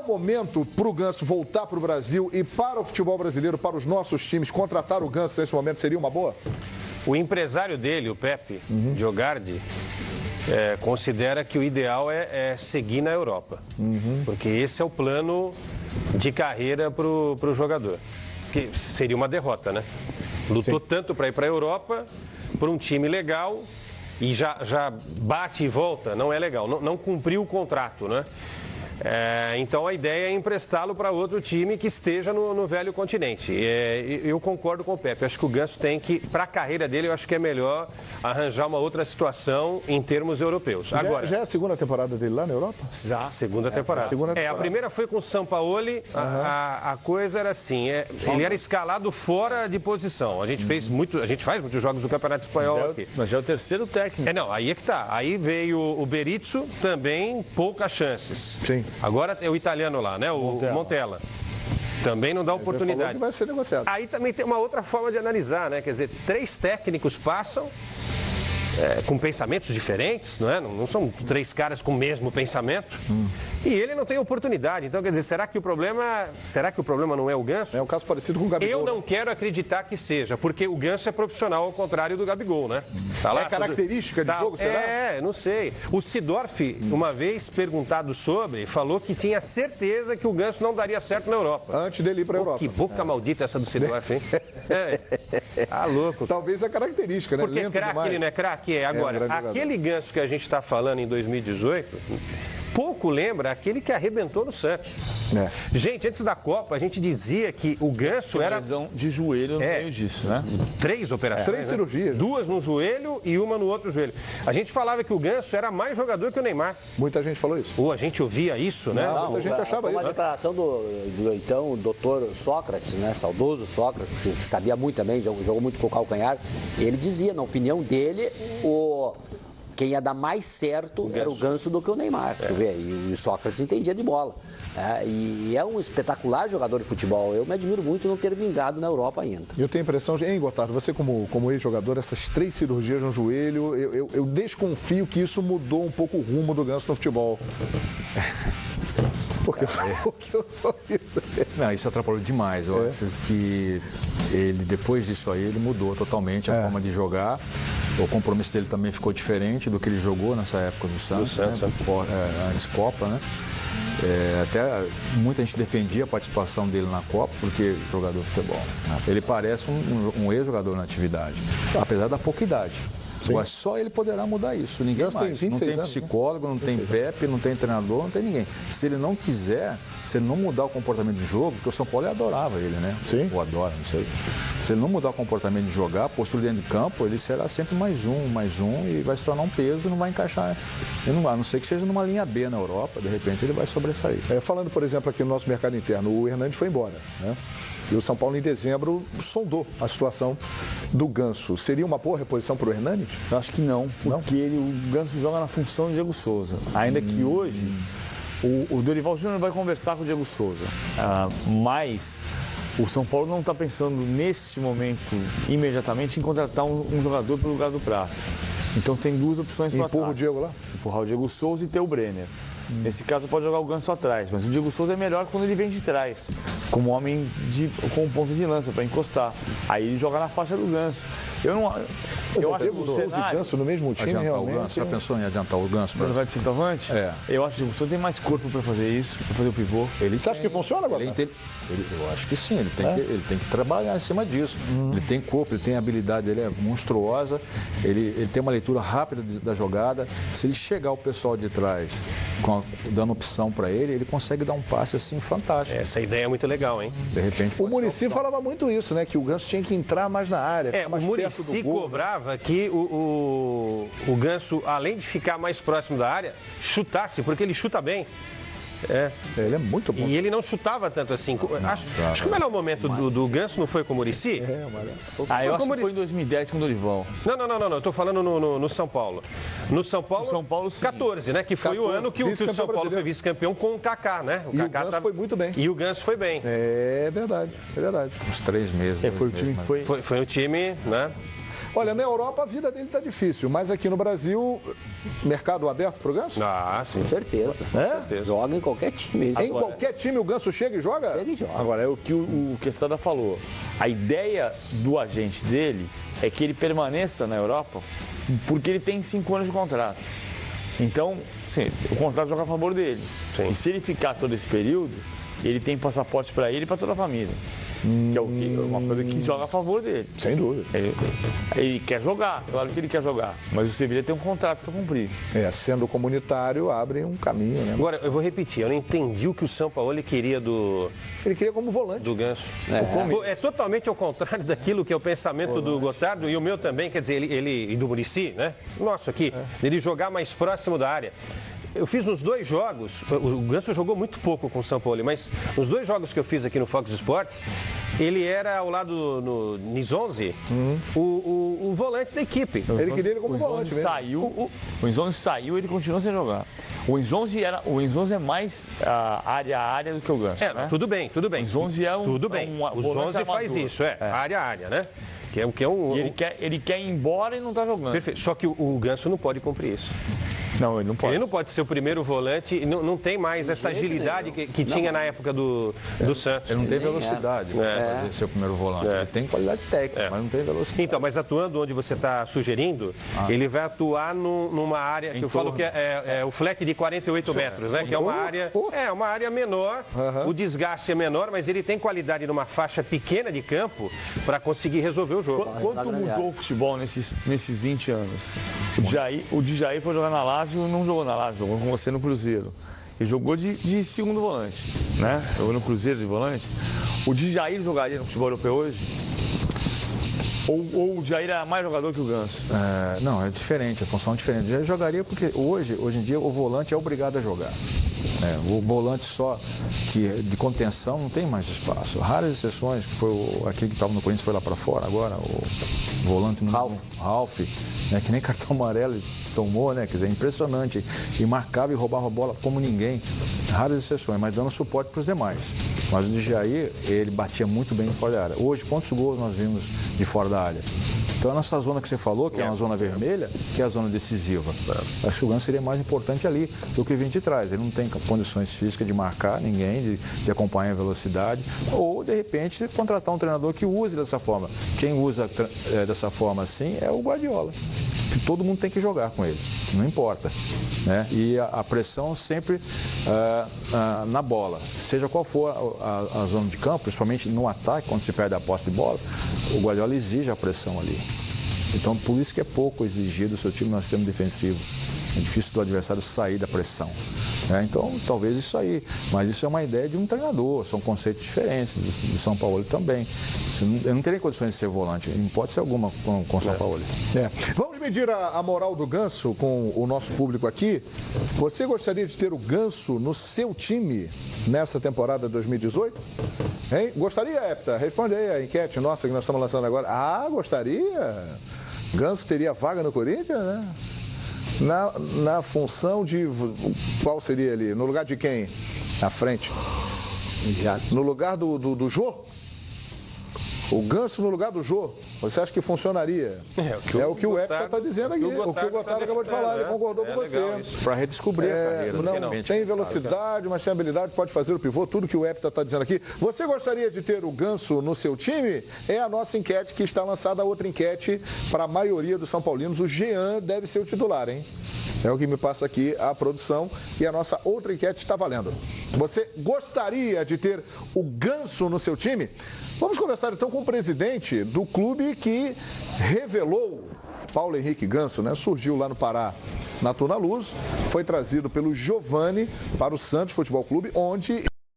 o momento para o Ganso voltar para o Brasil e para o futebol brasileiro, para os nossos times, contratar o Ganso nesse momento seria uma boa? O empresário dele, o Pepe Giogardi, considera que o ideal é seguir na Europa. Porque esse é o plano de carreira para o jogador. Que seria uma derrota, né? Lutou tanto para ir para a Europa, para um time legal, e já bate e volta, não é legal. Não cumpriu o contrato, né? Então a ideia é emprestá-lo para outro time que esteja no velho continente. Eu concordo com o Pepe. Acho que o Ganso tem que, para a carreira dele, eu acho que é melhor arranjar uma outra situação em termos europeus. Agora, já é a segunda temporada dele lá na Europa? Já. Segunda temporada. A primeira foi com o Sampaoli. A coisa era assim, ele era escalado fora de posição. A gente faz muitos jogos do Campeonato Espanhol aqui. Mas já é o terceiro técnico. Aí é que tá. Aí veio o Berizzo, também poucas chances. Sim. Agora é o italiano lá, né? O Montella. Também não dá oportunidade. Que vai ser negociado. Aí também tem uma outra forma de analisar, né? Quer dizer, 3 técnicos passam com pensamentos diferentes, não é? Não são 3 caras com o mesmo pensamento. E ele não tem oportunidade. Então, quer dizer, será que o problema não é o Ganso? É um caso parecido com o Gabigol. Eu não quero acreditar que seja, porque o Ganso é profissional, ao contrário do Gabigol, né? Tá lá, característica de jogo, será? Não sei. O Sidorf, uma vez perguntado sobre, falou que tinha certeza que o Ganso não daria certo na Europa. Antes dele ir para a Europa. Que boca maldita essa do Sidorf, hein? Tá louco. Talvez a característica, né? Porque craque, ele não é craque? Agora, aquele Ganso que a gente está falando em 2018, pouco lembra aquele que arrebentou no Santos. Gente, antes da Copa, a gente dizia que o Ganso era... lesão de joelho no meio disso, né? 3 operações, 3 cirurgias. 2 no joelho e uma no outro joelho. A gente falava que o Ganso era mais jogador que o Neymar. Muita gente falou isso. Ou a gente ouvia isso, né? Muita gente achava isso. Uma declaração do então doutor Sócrates, né? Saudoso Sócrates, que sabia muito também, jogou muito com o calcanhar. Ele dizia, na opinião dele, quem ia dar mais certo era o Ganso do que o Neymar. E o Sócrates entendia de bola. E é um espetacular jogador de futebol. Eu me admiro muito não ter vingado na Europa ainda. Eu tenho a impressão de, Gotardo, você como ex-jogador, essas 3 cirurgias no joelho, eu desconfio que isso mudou um pouco o rumo do Ganso no futebol. Porque eu sou isso. Não, isso atrapalhou demais. Eu acho que ele, depois disso aí, ele mudou totalmente a forma de jogar. O compromisso dele também ficou diferente do que ele jogou nessa época do Santos, né? Antes Copa, né? Até muita gente defendia a participação dele na Copa, porque jogador de futebol. Ele parece um ex-jogador na atividade, apesar da pouca idade. Agora, só ele poderá mudar isso, ninguém mais. Não tem psicólogo, não tem Pepe, não tem treinador, não tem ninguém. Se ele não quiser, se ele não mudar o comportamento de jogo, porque o São Paulo adorava ele, né? Sim. Ou adora, não sei. Se ele não mudar o comportamento de jogar, postura dentro de campo, ele será sempre mais um e vai se tornar um peso e não vai encaixar. A não ser que seja numa linha B na Europa, de repente ele vai sobressair. Falando, por exemplo, aqui no nosso mercado interno, o Hernandes foi embora, né? E o São Paulo, em dezembro, sondou a situação do Ganso. Seria uma boa reposição para o Hernandes? Eu acho que não, porque o Ganso joga na função de Diego Souza. Ainda que hoje o Dorival Júnior vai conversar com o Diego Souza. Mas o São Paulo não está pensando, neste momento, imediatamente, em contratar um jogador para o lugar do Prato. Então tem 2 opções para empurrar o Diego lá? Empurrar o Diego Souza e ter o Brenner. Nesse caso pode jogar o Ganso atrás, mas o Diego Souza é melhor quando ele vem de trás, como homem com ponta de lança para encostar. Aí ele joga na faixa do Ganso. Eu acho que o Diego Souza e Ganso no mesmo time realmente. O Ganso. Já pensou em adiantar o Ganso para jogar de centroavante? Eu acho que o Diego Souza tem mais corpo para fazer isso, para fazer o pivô. Você acha que funciona agora? Eu acho que sim, ele tem que trabalhar em cima disso. Ele tem corpo, ele tem habilidade, ele é monstruosa, ele tem uma leitura rápida da jogada. Se ele chegar o pessoal de trás dando opção para ele consegue dar um passe assim fantástico. Essa ideia é muito legal, hein? De repente. O Muricy falava muito isso, né? Que o Ganso tinha que entrar mais na área. O Muricy cobrava que o Ganso, além de ficar mais próximo da área, chutasse, porque ele chuta bem. Ele é muito bom. E ele não chutava tanto assim. Acho que o melhor momento do Ganso não foi com o Muricy? Eu acho que foi em 2010 com o Dorival. Não. Eu tô falando no São Paulo. No São Paulo, 14, né? Que foi 14, o ano que o São Paulo foi vice-campeão com o Kaká, né? O Ganso foi muito bem. E o Ganso foi bem. É verdade. Uns 3 meses. Foi o time que foi o time, né? Olha, na Europa a vida dele está difícil, mas aqui no Brasil, mercado aberto para o Ganso? Ah, sim. Com certeza. Joga em qualquer time. Em qualquer time o Ganso chega e joga? Ele joga. Agora, é o que o Quesada falou. A ideia do agente dele é que ele permaneça na Europa porque ele tem 5 anos de contrato. Então, sim, o contrato joga a favor dele. Sim. E se ele ficar todo esse período, ele tem passaporte para ele e para toda a família. Que é uma coisa que joga a favor dele. Sem dúvida. Ele quer jogar, claro que ele quer jogar. Mas o Sevilha tem um contrato para cumprir. Sendo comunitário, abre um caminho, né? Agora, eu vou repetir, eu não entendi o que o São Paulo queria Ele queria como volante. do Ganso. É totalmente ao contrário daquilo que é o pensamento do Gotardo e o meu também, quer dizer, ele e do Muricy, né? Nosso aqui, ele jogar mais próximo da área. Eu fiz uns 2 jogos, o Ganso jogou muito pouco com o São Paulo, mas os 2 jogos que eu fiz aqui no Fox Sports, ele era ao lado no Nizonzi, o volante da equipe. Ele queria ele como volante mesmo. O Nzonzi saiu e ele continuou sem jogar. O Nzonzi é mais área a área do que o Ganso. Né? Tudo bem. O Nzonzi é um. Tudo bem. O Nzonzi faz isso, área a área, né? E ele quer ir embora e não está jogando. Perfeito. Só que o Ganso não pode cumprir isso. Não, ele não pode. Ele não pode ser o primeiro volante, não tem mais essa agilidade que tinha na época do Santos. Ele não tem velocidade para ser o primeiro volante. Ele tem qualidade técnica, mas não tem velocidade. Então, mas atuando onde você está sugerindo, ele vai atuar numa área que eu falo que é o flat de 48 metros, né? Que é uma área menor, o desgaste é menor, mas ele tem qualidade numa faixa pequena de campo para conseguir resolver o jogo. Quanto mudou o futebol nesses 20 anos? O Djair foi jogar na Lazio, não jogou na Lazio, jogou com você no Cruzeiro. Ele jogou de segundo volante, né? Jogou no Cruzeiro de volante. O Djair jogaria no futebol europeu hoje? Ou o Djair era mais jogador que o Ganso? Não, é diferente, a função é diferente. Eu jogaria porque hoje em dia, o volante é obrigado a jogar. O volante só de contenção não tem mais espaço. Raras exceções, que foi aquele que estava no Corinthians foi lá para fora agora, o volante Ralf, que nem cartão amarelo tomou, né? Quer dizer, impressionante. E marcava e roubava a bola como ninguém. Raras exceções, mas dando suporte para os demais. Mas o Djair, ele batia muito bem de fora da área. Hoje, quantos gols nós vimos de fora da área? Então, nessa zona que você falou, que é uma zona vermelha, que é a zona decisiva. Acho que o Ganso seria mais importante ali do que vir de trás. Ele não tem condições físicas de marcar ninguém, de acompanhar a velocidade. Ou, de repente, contratar um treinador que use dessa forma. Quem usa dessa forma assim é o Guardiola. Que todo mundo tem que jogar com ele, não importa. Né? E a pressão sempre na bola. Seja qual for a zona de campo, principalmente no ataque, quando se perde a posse de bola, o Guardiola exige a pressão ali. Então, por isso que é pouco exigido o seu time no sistema defensivo. É difícil do adversário sair da pressão. Então, talvez isso aí. Mas isso é uma ideia de um treinador, são conceitos diferentes do São Paulo também. Eu não teria condições de ser volante, em hipótese alguma com o São Paulo. Vamos medir a moral do Ganso com o nosso público aqui. Você gostaria de ter o Ganso no seu time nessa temporada 2018? Hein? Gostaria, Hepta? Responde aí a enquete nossa que nós estamos lançando agora. Gostaria. Ganso teria vaga no Corinthians, né? Na função de... Qual seria ali? No lugar de quem? Na frente. No lugar do Jô? O Ganso no lugar do Jô. Você acha que funcionaria? É o que o Hector está dizendo aqui. O que o Gotardo acabou de falar. Ele concordou com você. Para redescobrir a carreira. Não tem velocidade, mas tem habilidade, pode fazer o pivô. Tudo que o Hector está dizendo aqui. Você gostaria de ter o Ganso no seu time? É a nossa enquete que está lançada. Outra enquete para a maioria dos São Paulinos. O Jean deve ser o titular, hein? É o que me passa aqui a produção e a nossa outra enquete está valendo. Você gostaria de ter o Ganso no seu time? Vamos conversar então com o presidente do clube que revelou Paulo Henrique Ganso, né? Surgiu lá no Pará, na Tuna Luz, foi trazido pelo Giovani para o Santos Futebol Clube, onde